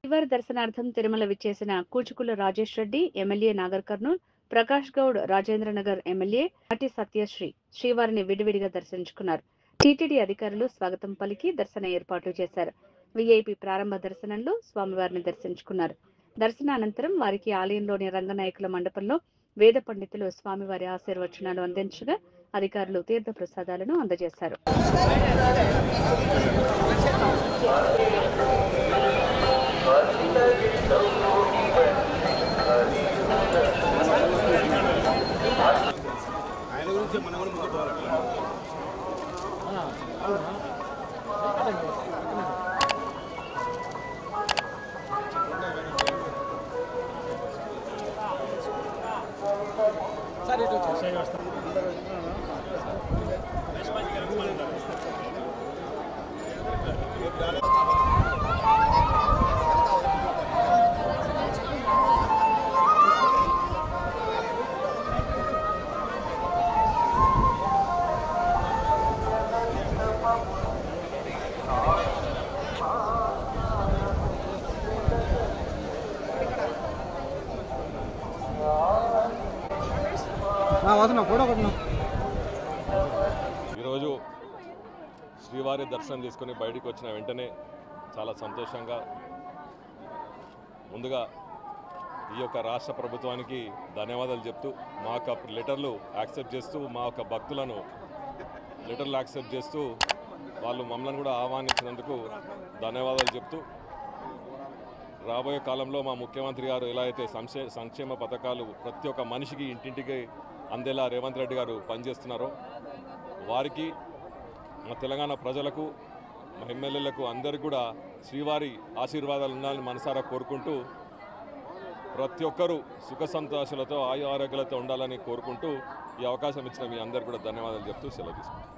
శ్రీవారి దర్శనార్థం తిరుమల విచ్చేసిన కూచుకుల రాజేష్ రెడ్డి ఎమ్మెల్యే నాగర్ కర్నూల్, ప్రకాష్ గౌడ్ రాజేంద్రనగర్ ఎమ్మెల్యే నాటి సత్యశ్రీ శ్రీవారిని విడివిడిగా దర్శించుకున్నారు. టీటీడీ అధికారులు స్వాగతం పలికి దర్శన ఏర్పాట్లు చేశారు. వీఐపీ ప్రారంభ దర్శనంలో స్వామివారిని దర్శించుకున్నారు. దర్శనానంతరం వారికి ఆలయంలోని రంగనాయకుల మండపంలో వేద పండితులు స్వామివారి ఆశీర్వచనాలు అందించగా అధికారులు తీర్థ ప్రసాదాలను అందజేశారు. ఆయన గురించి మనం కూడా ముందు పోవాలి. సార్ ఇటు వచ్చేసి ఈరోజు శ్రీవారి దర్శనం తీసుకొని బయటికి వచ్చిన వెంటనే చాలా సంతోషంగా ముందుగా ఈ యొక్క రాష్ట్ర ప్రభుత్వానికి ధన్యవాదాలు చెప్తూ మా యొక్క లెటర్లు యాక్సెప్ట్ చేస్తూ మా యొక్క భక్తులను లెటర్లు యాక్సెప్ట్ చేస్తూ వాళ్ళు మమ్మల్ని కూడా ఆహ్వానించినందుకు ధన్యవాదాలు చెప్తూ రాబోయే కాలంలో మా ముఖ్యమంత్రి గారు ఎలా అయితే సంక్షేమ పథకాలు ప్రతి ఒక్క మనిషికి ఇంటింటికి అందేలా రేవంత్ రెడ్డి గారు పనిచేస్తున్నారో వారికి మా తెలంగాణ ప్రజలకు మా ఎమ్మెల్యేలకు అందరికీ కూడా శ్రీవారి ఆశీర్వాదాలు ఉండాలని మనసారా కోరుకుంటూ ప్రతి ఒక్కరూ సుఖ సంతోషాలతో ఆయు ఆరోగ్యాలతో ఉండాలని కోరుకుంటూ ఈ అవకాశం ఇచ్చిన మీ అందరికీ కూడా ధన్యవాదాలు చెప్తూ సెలవు తీసుకుంటాం.